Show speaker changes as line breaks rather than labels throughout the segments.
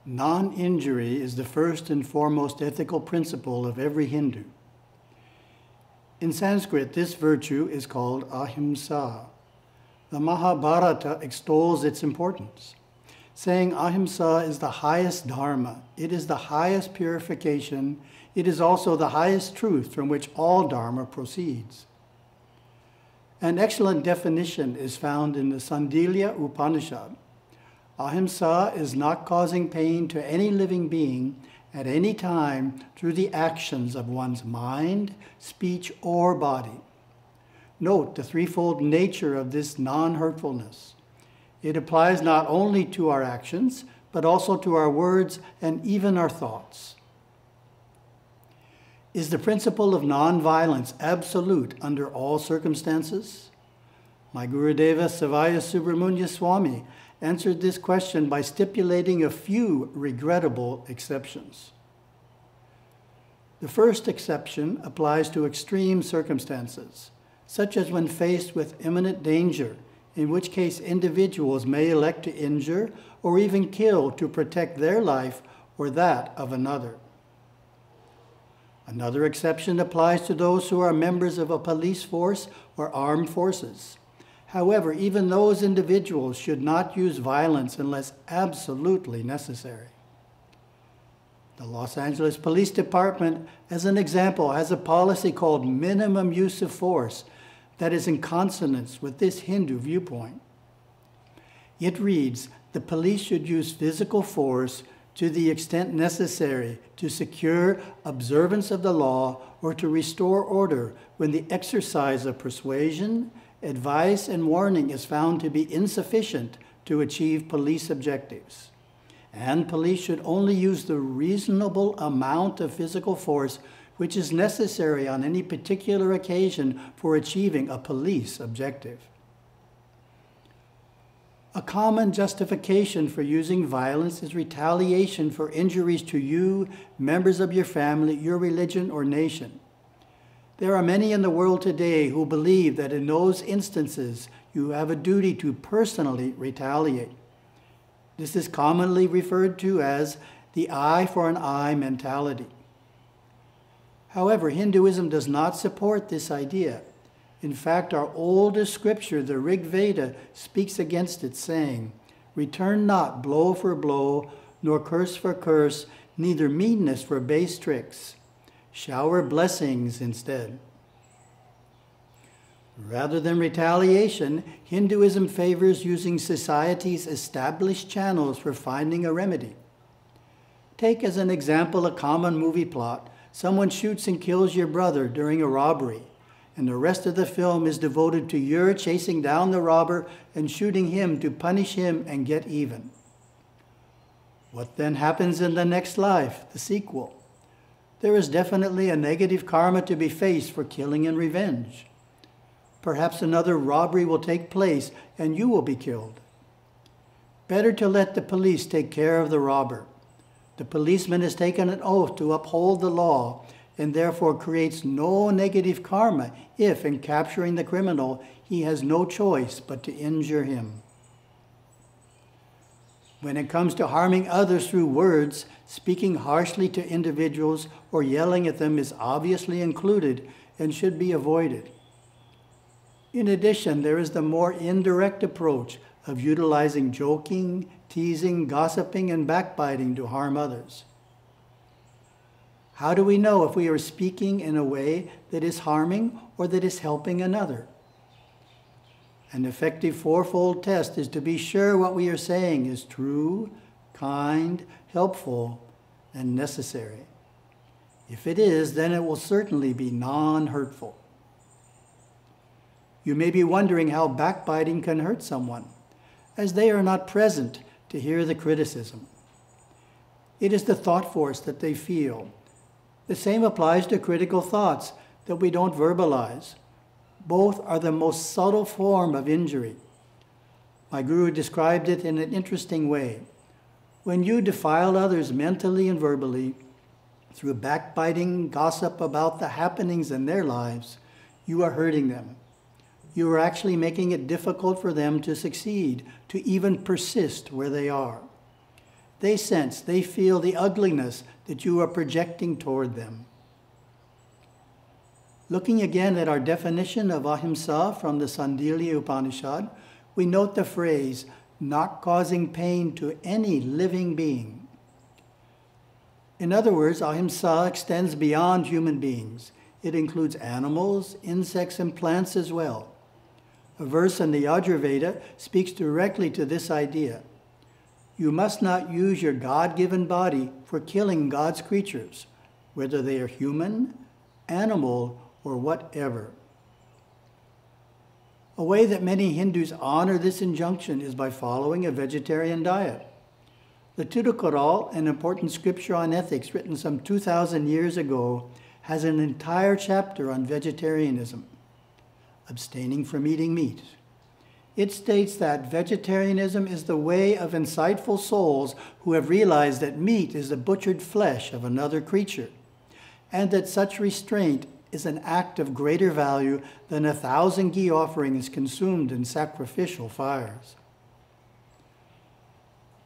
Non-injury is the first and foremost ethical principle of every Hindu. In Sanskrit, this virtue is called ahimsa. The Mahabharata extols its importance, saying ahimsa is the highest dharma. It is the highest purification. It is also the highest truth from which all dharma proceeds. An excellent definition is found in the Sandilya Upanishad. Ahimsa is not causing pain to any living being at any time through the actions of one's mind, speech, or body. Note the threefold nature of this non-hurtfulness. It applies not only to our actions, but also to our words and even our thoughts. Is the principle of non-violence absolute under all circumstances? My Gurudeva Savaya Subramanya Swami answered this question by stipulating a few regrettable exceptions. The first exception applies to extreme circumstances, such as when faced with imminent danger, in which case individuals may elect to injure or even kill to protect their life or that of another. Another exception applies to those who are members of a police force or armed forces. However, even those individuals should not use violence unless absolutely necessary. The Los Angeles Police Department, as an example, has a policy called minimum use of force that is in consonance with this Hindu viewpoint. It reads, the police should use physical force to the extent necessary to secure observance of the law or to restore order when the exercise of persuasion, advice, and warning is found to be insufficient to achieve police objectives. And police should only use the reasonable amount of physical force which is necessary on any particular occasion for achieving a police objective. A common justification for using violence is retaliation for injuries to you, members of your family, your religion, or nation. There are many in the world today who believe that in those instances you have a duty to personally retaliate. This is commonly referred to as the eye for an eye mentality. However, Hinduism does not support this idea. In fact, our oldest scripture, the Rig Veda, speaks against it, saying, "Return not blow for blow, nor curse for curse, neither meanness for base tricks. Shower blessings instead." Rather than retaliation, Hinduism favors using society's established channels for finding a remedy. Take as an example a common movie plot. Someone shoots and kills your brother during a robbery, and the rest of the film is devoted to your chasing down the robber and shooting him to punish him and get even. What then happens in the next life, the sequel? There is definitely a negative karma to be faced for killing and revenge. Perhaps another robbery will take place and you will be killed. Better to let the police take care of the robber. The policeman has taken an oath to uphold the law and therefore creates no negative karma if, in capturing the criminal, he has no choice but to injure him. When it comes to harming others through words, speaking harshly to individuals or yelling at them is obviously included and should be avoided. In addition, there is the more indirect approach of utilizing joking, teasing, gossiping, and backbiting to harm others. How do we know if we are speaking in a way that is harming or that is helping another? An effective fourfold test is to be sure what we are saying is true, kind, helpful, and necessary. If it is, then it will certainly be non-hurtful. You may be wondering how backbiting can hurt someone, as they are not present to hear the criticism. It is the thought force that they feel. The same applies to critical thoughts that we don't verbalize. Both are the most subtle form of injury. My guru described it in an interesting way. When you defile others mentally and verbally, through backbiting, gossip about the happenings in their lives, you are hurting them. You are actually making it difficult for them to succeed, to even persist where they are. They sense, they feel the ugliness that you are projecting toward them. Looking again at our definition of ahimsa from the Sandilya Upanishad, we note the phrase, not causing pain to any living being. In other words, ahimsa extends beyond human beings. It includes animals, insects, and plants as well. A verse in the Yajurveda speaks directly to this idea. You must not use your God-given body for killing God's creatures, whether they are human, animal, or whatever. A way that many Hindus honor this injunction is by following a vegetarian diet. The Thirukkural, an important scripture on ethics written some 2,000 years ago, has an entire chapter on vegetarianism, abstaining from eating meat. It states that vegetarianism is the way of insightful souls who have realized that meat is the butchered flesh of another creature, and that such restraint is an act of greater value than 1,000 ghee offerings consumed in sacrificial fires.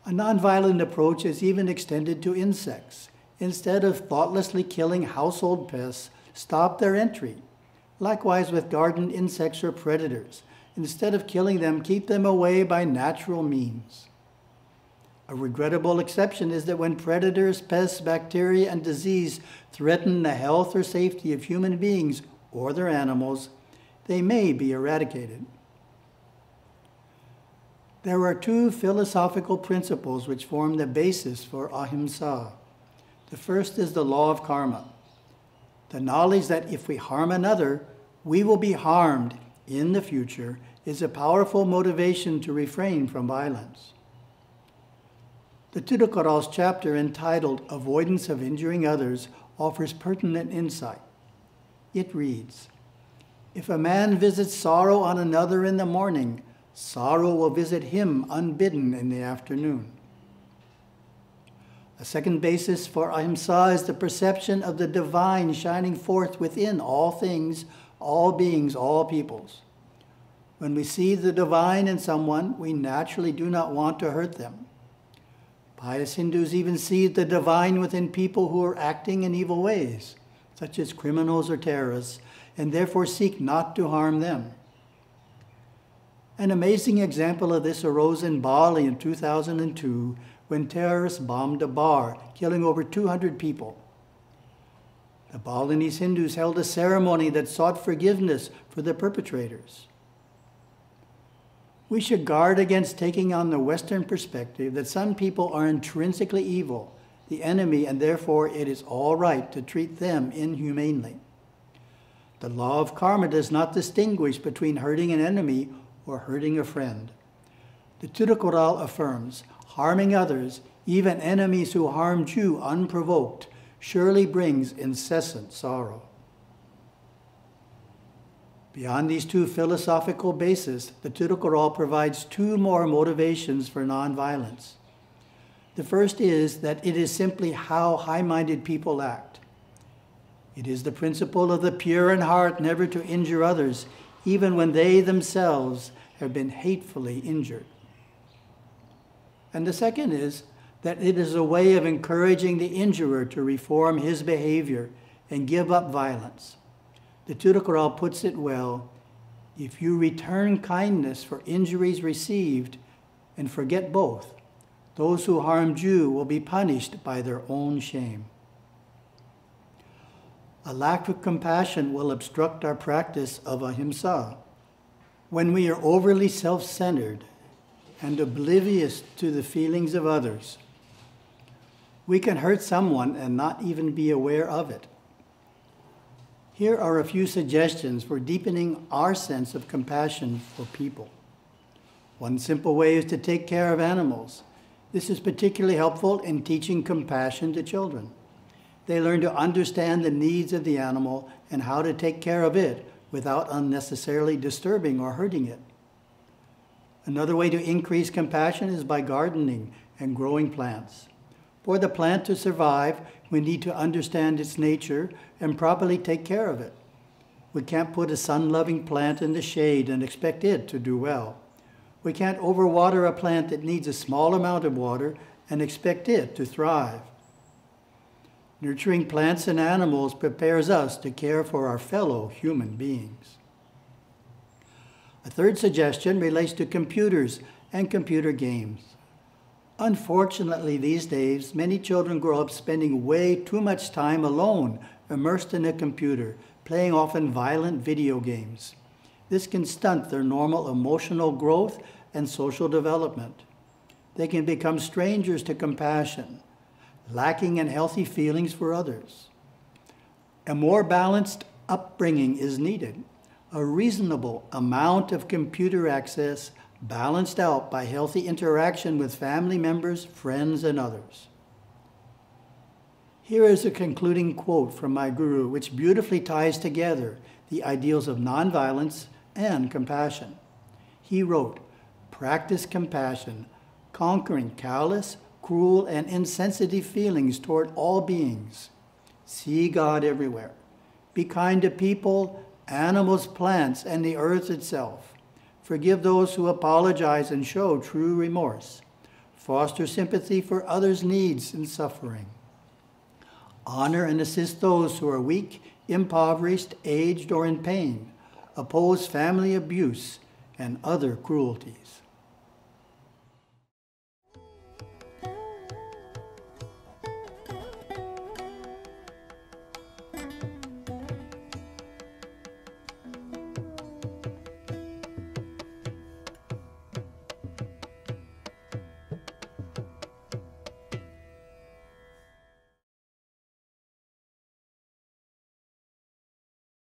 A nonviolent approach is even extended to insects. Instead of thoughtlessly killing household pests, stop their entry. Likewise with garden insects or predators. Instead of killing them, keep them away by natural means. A regrettable exception is that when predators, pests, bacteria, and disease threaten the health or safety of human beings or their animals, they may be eradicated. There are two philosophical principles which form the basis for ahimsa. The first is the law of karma, the knowledge that if we harm another, we will be harmed in the future is a powerful motivation to refrain from violence. The Thirukkural's chapter entitled Avoidance of Injuring Others offers pertinent insight. It reads, if a man visits sorrow on another in the morning, sorrow will visit him unbidden in the afternoon. A second basis for ahimsa is the perception of the divine shining forth within all things, all beings, all peoples. When we see the divine in someone, we naturally do not want to hurt them. Pious Hindus even see the divine within people who are acting in evil ways, such as criminals or terrorists, and therefore seek not to harm them. An amazing example of this arose in Bali in 2002 when terrorists bombed a bar, killing over 200 people. The Balinese Hindus held a ceremony that sought forgiveness for the perpetrators. We should guard against taking on the Western perspective that some people are intrinsically evil, the enemy, and therefore it is all right to treat them inhumanely. The law of karma does not distinguish between hurting an enemy or hurting a friend. The Thirukkural affirms, harming others, even enemies who harmed you unprovoked, surely brings incessant sorrow. Beyond these two philosophical bases, the Thirukkural provides two more motivations for nonviolence. The first is that it is simply how high-minded people act. It is the principle of the pure in heart never to injure others, even when they themselves have been hatefully injured. And the second is that it is a way of encouraging the injurer to reform his behavior and give up violence. The Thirukkural puts it well, if you return kindness for injuries received and forget both, those who harmed you will be punished by their own shame. A lack of compassion will obstruct our practice of ahimsa. When we are overly self-centered and oblivious to the feelings of others, we can hurt someone and not even be aware of it. Here are a few suggestions for deepening our sense of compassion for people. One simple way is to take care of animals. This is particularly helpful in teaching compassion to children. They learn to understand the needs of the animal and how to take care of it without unnecessarily disturbing or hurting it. Another way to increase compassion is by gardening and growing plants. For the plant to survive, we need to understand its nature and properly take care of it. We can't put a sun-loving plant in the shade and expect it to do well. We can't overwater a plant that needs a small amount of water and expect it to thrive. Nurturing plants and animals prepares us to care for our fellow human beings. A third suggestion relates to computers and computer games. Unfortunately, these days, many children grow up spending way too much time alone, immersed in a computer, playing often violent video games. This can stunt their normal emotional growth and social development. They can become strangers to compassion, lacking in healthy feelings for others. A more balanced upbringing is needed. A reasonable amount of computer access balanced out by healthy interaction with family members, friends, and others. Here is a concluding quote from my guru, which beautifully ties together the ideals of nonviolence and compassion. He wrote, "Practice compassion, conquering callous, cruel, and insensitive feelings toward all beings. See God everywhere. Be kind to people, animals, plants, and the earth itself. Forgive those who apologize and show true remorse. Foster sympathy for others' needs and suffering. Honor and assist those who are weak, impoverished, aged, or in pain. Oppose family abuse and other cruelties."